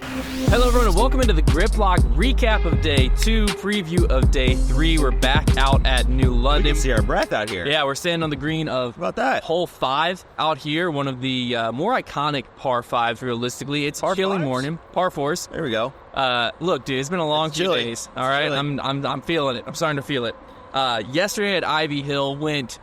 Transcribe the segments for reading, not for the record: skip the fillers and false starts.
Hello everyone and welcome into the Grip Lock recap of day 2, preview of day 3. We're back out at New London. We can see our breath out here. Yeah, we're standing on the green of How about that? hole 5 out here, one of the more iconic par 5s realistically. It's a chilly morning, par 4s. There we go. Look, dude, it's been a long few chilly. days. All right, I'm feeling it. I'm starting to feel it. Yesterday at Ivy Hill went,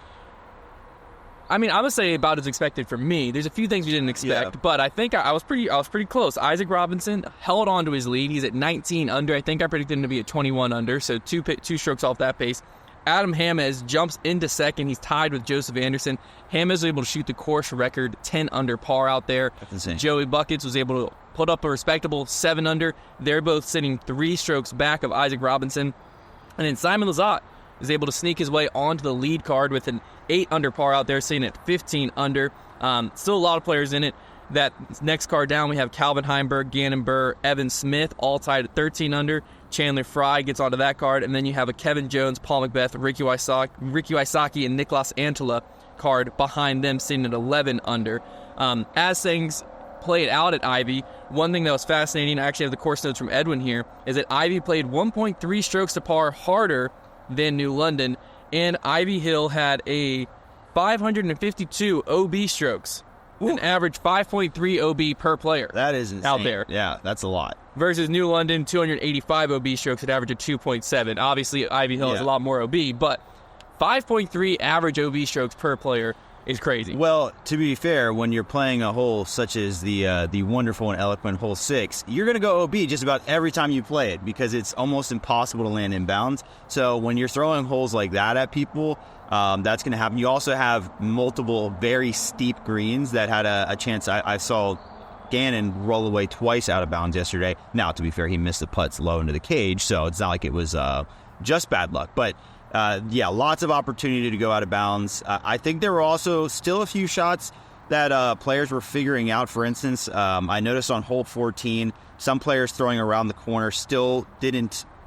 I mean, I'm gonna say about as expected for me. There's a few things we didn't expect, but I think I was pretty close. Isaac Robinson held on to his lead. He's at 19 under. I think I predicted him to be at 21 under, so two strokes off that pace. Adam James jumps into second. He's tied with Joseph Anderson. James was able to shoot the course record 10 under par out there. That's insane. Joey Buckets was able to put up a respectable 7 under. They're both sitting 3 strokes back of Isaac Robinson. And then Simon Lizotte is able to sneak his way onto the lead card with an 8 under par out there, sitting at 15 under. Still a lot of players in it. That next card down, we have Calvin Heimberg, Gannon Burr, Evan Smith, all tied at 13 under. Chandler Fry gets onto that card, and then you have a Kevin Jones, Paul Macbeth, Ricky Wysocki, and Nicolas Antela card behind them, sitting at 11 under. As things played out at Ivy, one thing that was fascinating, I actually have the course notes from Edwin here, is that Ivy played 1.3 strokes to par harder than New London, and Ivy Hill had a 552 OB strokes, an average 5.3 OB per player. That is insane. Out there. Yeah, that's a lot. Versus New London, 285 OB strokes at average of 2.7. Obviously, Ivy Hill has a lot more OB, but 5.3 average OB strokes per player is crazy. Well, to be fair, when you're playing a hole such as the wonderful and eloquent hole 6, you're going to go OB just about every time you play it because it's almost impossible to land in bounds. So when you're throwing holes like that at people, that's going to happen. You also have multiple very steep greens that had a chance. I saw Gannon roll away twice out of bounds yesterday. Now, to be fair, he missed the putts low into the cage, so it's not like it was just bad luck. But lots of opportunity to go out of bounds. I think there were also still a few shots that players were figuring out. For instance, I noticed on hole 14, some players throwing around the corner still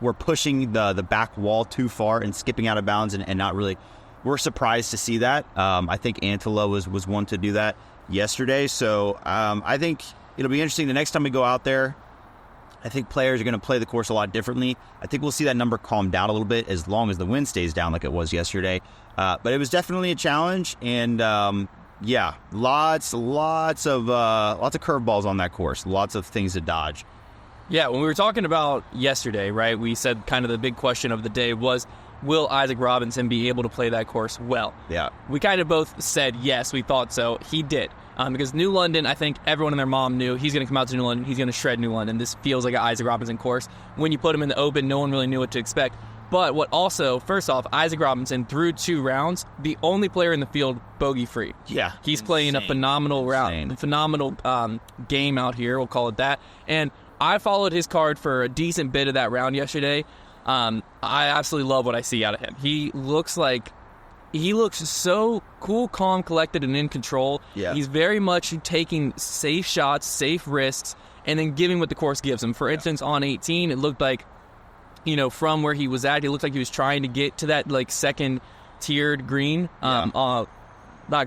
were pushing the back wall too far and skipping out of bounds and not really. We're surprised to see that. I think Antela was one to do that yesterday. So I think it'll be interesting the next time we go out there. I think players are going to play the course a lot differently. I think we'll see that number calm down a little bit as long as the wind stays down like it was yesterday. But it was definitely a challenge, and lots of curveballs on that course, lots of things to dodge. Yeah, when we were talking about yesterday, right, we said kind of the big question of the day was, will Isaac Robinson be able to play that course well? Yeah. We kind of both said yes, we thought so. He did. Because New London, I think everyone and their mom knew he's going to come out to New London, he's going to shred New London. This feels like an Isaac Robinson course. When you put him in the Open, no one really knew what to expect. But what also, first off, Isaac Robinson, through 2 rounds, the only player in the field bogey-free. Yeah. He's playing a phenomenal round, a phenomenal game out here, we'll call it that. And I followed his card for a decent bit of that round yesterday. I absolutely love what I see out of him. He looks so cool, calm, collected, and in control. Yeah. He's very much taking safe shots, safe risks, and then giving what the course gives him. For instance, on 18, it looked like, from where he was at, it looked like he was trying to get to that, second-tiered green, not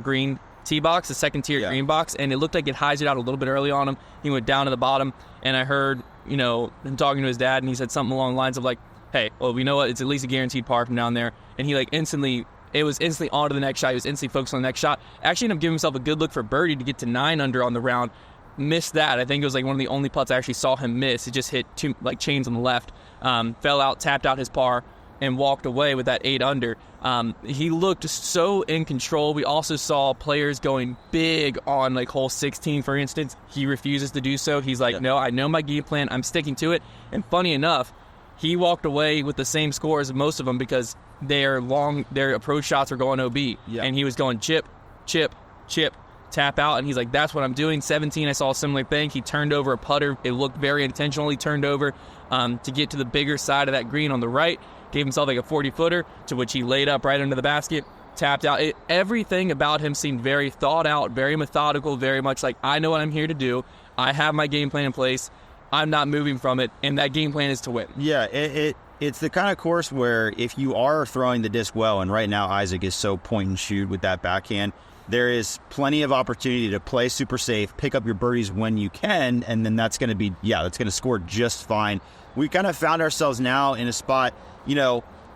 green, tee box, the second-tiered green box, and it looked like it hyzed out a little bit early on him. He went down to the bottom, and I heard, him talking to his dad, and he said something along the lines of, hey, well, we know what, it's at least a guaranteed par from down there, and he, it was instantly on to the next shot. He was instantly focused on the next shot. Actually ended up giving himself a good look for birdie to get to 9 under on the round. Missed that. I think it was one of the only putts I actually saw him miss. It just hit 2 chains on the left. Fell out, tapped out his par, and walked away with that 8 under. He looked so in control. We also saw players going big on hole 16, for instance. He refuses to do so. He's no, I know my game plan. I'm sticking to it. And funny enough, he walked away with the same score as most of them because their approach shots were going OB. Yeah. And he was going chip, chip, chip, tap out. And he's that's what I'm doing. 17, I saw a similar thing. He turned over a putter. It looked very intentionally turned over to get to the bigger side of that green on the right. Gave himself a 40-footer, to which he laid up right under the basket, tapped out. Everything about him seemed very thought out, very methodical, very much I know what I'm here to do. I have my game plan in place. I'm not moving from it, and that game plan is to win. Yeah, it's the kind of course where if you are throwing the disc well, and right now Isaac is so point and shoot with that backhand, there is plenty of opportunity to play super safe, pick up your birdies when you can, and then that's going to score just fine. We kind of found ourselves now in a spot,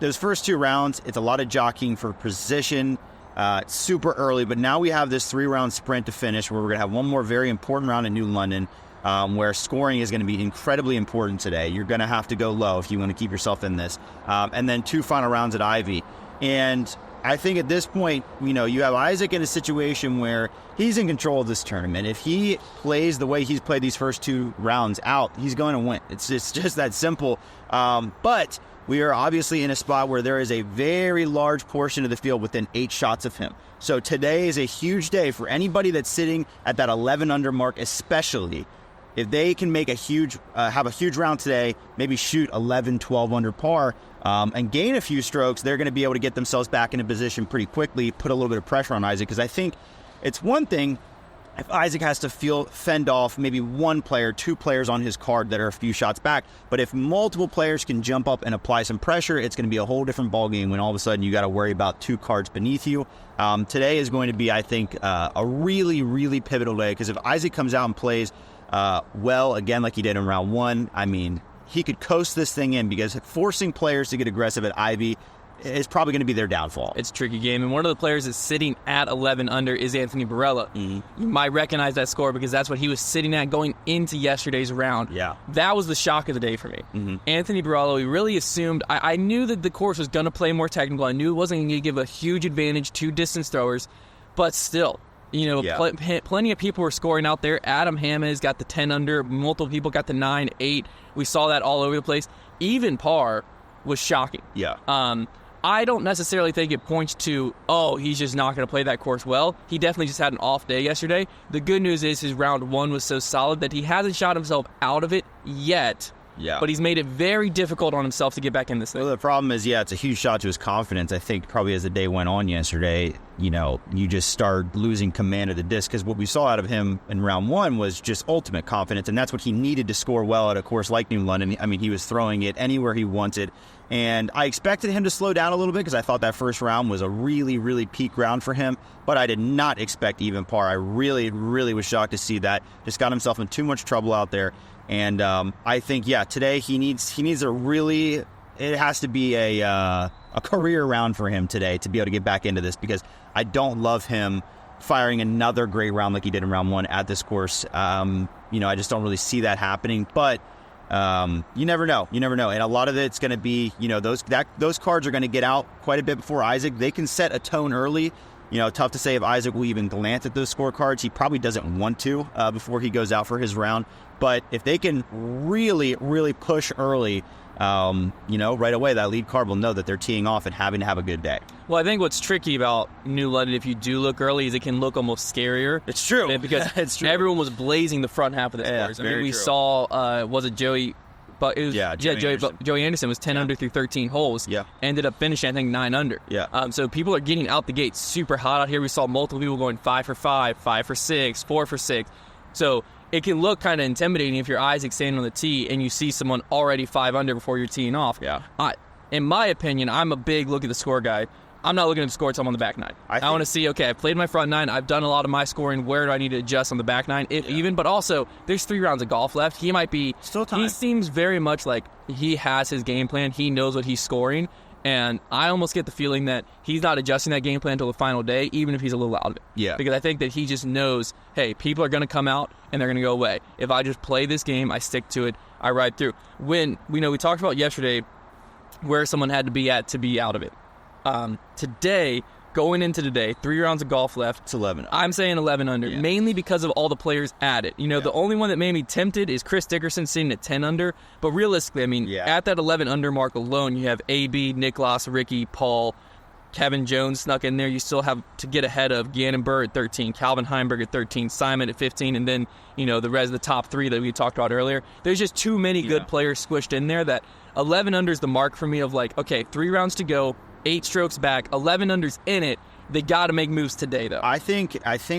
those first 2 rounds, it's a lot of jockeying for position. It's super early, but now we have this 3-round sprint to finish where we're going to have one more very important round in New London, where scoring is going to be incredibly important today. You're going to have to go low if you want to keep yourself in this. And then 2 final rounds at Ivy. And I think at this point, you have Isaac in a situation where he's in control of this tournament. If he plays the way he's played these first 2 rounds out, he's going to win. It's just that simple. But we are obviously in a spot where there is a very large portion of the field within 8 shots of him. So today is a huge day for anybody that's sitting at that 11 under mark, especially if they can make have a huge round today, maybe shoot 11, 12 under par, and gain a few strokes, they're going to be able to get themselves back into position pretty quickly, put a little bit of pressure on Isaac, because I think it's one thing if Isaac has to fend off maybe 1 player, 2 players on his card that are a few shots back, but if multiple players can jump up and apply some pressure, it's going to be a whole different ballgame when all of a sudden you got to worry about 2 cards beneath you. Today is going to be, I think, a really, really pivotal day, because if Isaac comes out and plays well, again, like he did in round 1, I mean, he could coast this thing in, because forcing players to get aggressive at Ivy is probably going to be their downfall. It's a tricky game, and one of the players that's sitting at 11 under is Anthony Barela. You might recognize that score because that's what he was sitting at going into yesterday's round. Yeah. That was the shock of the day for me. Anthony Barela, we really assumed, I knew that the course was going to play more technical. I knew it wasn't going to give a huge advantage to distance throwers, but still, plenty of people were scoring out there. Adam Hamma's got the 10 under, multiple people got the 9, 8. We saw that all over the place. Even par was shocking. Yeah. I don't necessarily think it points to, he's just not going to play that course well. He definitely just had an off day yesterday. The good news is his round 1 was so solid that he hasn't shot himself out of it yet. Yeah. But he's made it very difficult on himself to get back in this thing. Well, the problem is, it's a huge shot to his confidence. I think probably as the day went on yesterday, you just started losing command of the disc, because what we saw out of him in round 1 was just ultimate confidence, and that's what he needed to score well at a course like New London. I mean, he was throwing it anywhere he wanted, and I expected him to slow down a little bit because I thought that first round was a really, really peak round for him, but I did not expect even par. I really, really was shocked to see that. Just got himself in too much trouble out there. And I think, today he needs a really, it has to be a career round for him today to be able to get back into this, because I don't love him firing another great round like he did in round 1 at this course. I just don't really see that happening, but you never know. And a lot of it's going to be, those cards are going to get out quite a bit before Isaac. They can set a tone early. Tough to say if Isaac will even glance at those scorecards. He probably doesn't want to before he goes out for his round. But if they can really, really push early, right away, that lead card will know that they're teeing off and having to have a good day. Well, I think what's tricky about New London, if you do look early, is it can look almost scarier. It's true. Because it's true. Everyone was blazing the front half of the course. I mean, we saw, was it Joey? But it was, Joey Anderson was 10 under through 13 holes. Yeah. Ended up finishing, I think, 9 under. Yeah. So people are getting out the gate super hot out here. We saw multiple people going 5 for 5, 5 for 6, 4 for 6. So it can look kind of intimidating if you're Isaac standing on the tee and you see someone already 5 under before you're teeing off. Yeah. In my opinion, I'm a big look at the score guy. I'm not looking at the score until I'm on the back 9. I want to see, okay, I've played my front 9. I've done a lot of my scoring. Where do I need to adjust on the back 9? But also, there's 3 rounds of golf left. He might be... Still time. He seems very much like he has his game plan. He knows what he's scoring. And I almost get the feeling that he's not adjusting that game plan until the final day, even if he's a little out of it. Yeah. Because I think that he just knows, hey, people are going to come out and they're going to go away. If I just play this game, I stick to it, I ride through. When, we talked about yesterday where someone had to be at to be out of it. Today, going into today, 3 rounds of golf left. It's 11 under. I'm saying 11 under, mainly because of all the players at it. The only one that made me tempted is Chris Dickerson sitting at 10 under. But realistically, at that 11 under mark alone, you have AB, Nicklaus, Ricky, Paul, Kevin Jones snuck in there. You still have to get ahead of Gannon Burr at 13, Calvin Heimberg at 13, Simon at 15, and then, the rest of the top 3 that we talked about earlier. There's just too many good players squished in there that 11 under is the mark for me of okay, 3 rounds to go, 8 strokes back, 11 unders in it. They got to make moves today, though. I think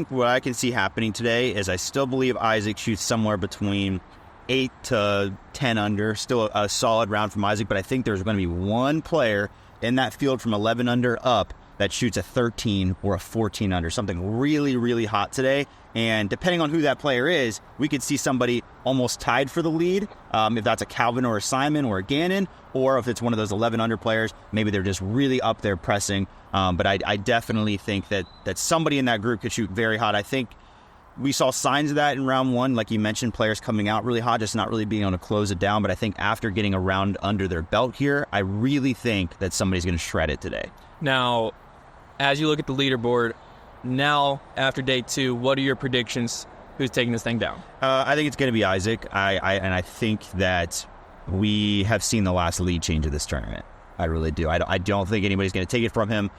what I can see happening today is I still believe Isaac shoots somewhere between 8 to 10 under. Still a solid round from Isaac, but I think there's going to be one player in that field from 11 under up that shoots a 13 or a 14 under, something really, really hot today. And depending on who that player is, we could see somebody almost tied for the lead, if that's a Calvin or a Simon or a Gannon, or if it's one of those 11 under players, maybe they're just really up there pressing. But I definitely think that somebody in that group could shoot very hot. I think we saw signs of that in round one, like you mentioned, players coming out really hot, just not really being able to close it down. But I think after getting a round under their belt here, I really think that somebody's going to shred it today. Now, as you look at the leaderboard, now after day 2, what are your predictions? Who's taking this thing down? I think it's going to be Isaac. I think that we have seen the last lead change of this tournament. I really do. I don't think anybody's going to take it from him.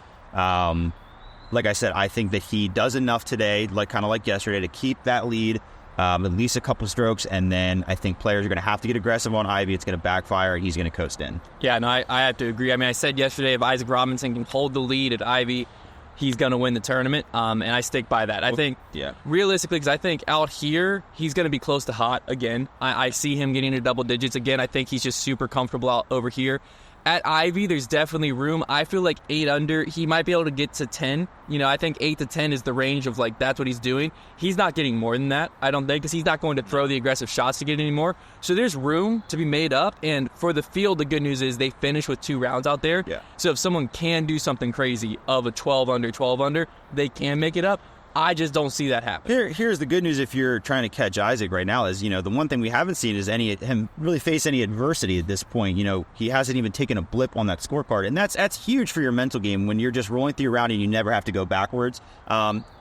Like I said, I think that he does enough today, kind of like yesterday, to keep that lead at least a couple strokes, and then I think players are going to have to get aggressive on Ivy. It's going to backfire, and he's going to coast in. Yeah, no, I have to agree. I mean, I said yesterday if Isaac Robinson can hold the lead at Ivy, he's going to win the tournament, and I stick by that. I think, realistically, because I think out here, he's going to be close to hot again. I see him getting to double digits again. I think he's just super comfortable out over here. At Ivy, there's definitely room. I feel like 8 under, he might be able to get to 10. I think 8 to 10 is the range of, that's what he's doing. He's not getting more than that, I don't think, because he's not going to throw the aggressive shots to get any more. So there's room to be made up. And for the field, the good news is they finish with 2 rounds out there. Yeah. So if someone can do something crazy of a 12 under, they can make it up. I just don't see that happen. Here's the good news if you're trying to catch Isaac right now is, the one thing we haven't seen is him really face any adversity at this point. He hasn't even taken a blip on that scorecard. And that's huge for your mental game when you're just rolling through your round and you never have to go backwards.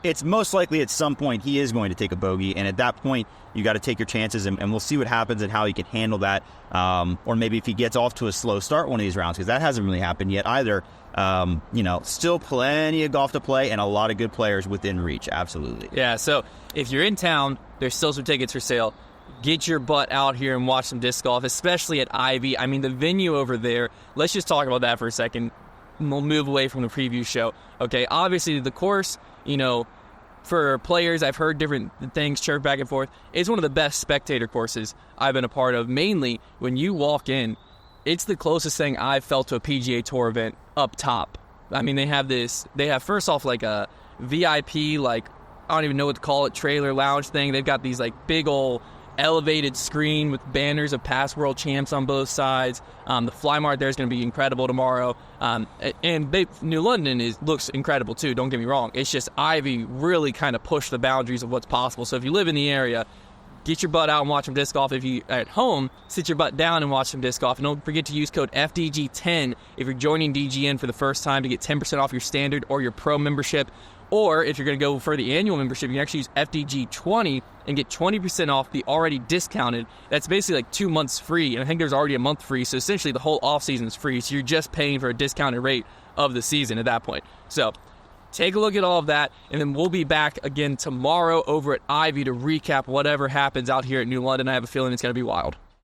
It's most likely at some point he is going to take a bogey. And at that point, you got to take your chances, and we'll see what happens and how he can handle that. Or maybe if he gets off to a slow start one of these rounds, because that hasn't really happened yet either. Still plenty of golf to play and a lot of good players within reach. Absolutely. Yeah, so if you're in town, there's still some tickets for sale. Get your butt out here and watch some disc golf, especially at Ivy. I mean, the venue over there, let's just talk about that for a second. We'll move away from the preview show. Okay, obviously the course, for players, I've heard different things chirp back and forth. It's one of the best spectator courses I've been a part of. Mainly, when you walk in, it's the closest thing I've felt to a PGA Tour event up top. I mean, they have first off a VIP, I don't even know what to call it, trailer lounge thing. They've got these big old elevated screen with banners of past world champs on both sides. The Fly Mart there is going to be incredible tomorrow. And New London looks incredible too, don't get me wrong. It's just Ivy really kind of pushed the boundaries of what's possible. So if you live in the area, get your butt out and watch some disc golf. If you at home, sit your butt down and watch some disc golf. And don't forget to use code FDG10 if you're joining DGN for the first time to get 10% off your standard or your pro membership. Or if you're going to go for the annual membership, you can actually use FDG20 and get 20% off the already discounted. That's basically 2 months free. And I think there's already a month free. So essentially the whole off season is free. So you're just paying for a discounted rate of the season at that point. So take a look at all of that, and then we'll be back again tomorrow over at Ivy to recap whatever happens out here at New London. I have a feeling it's going to be wild.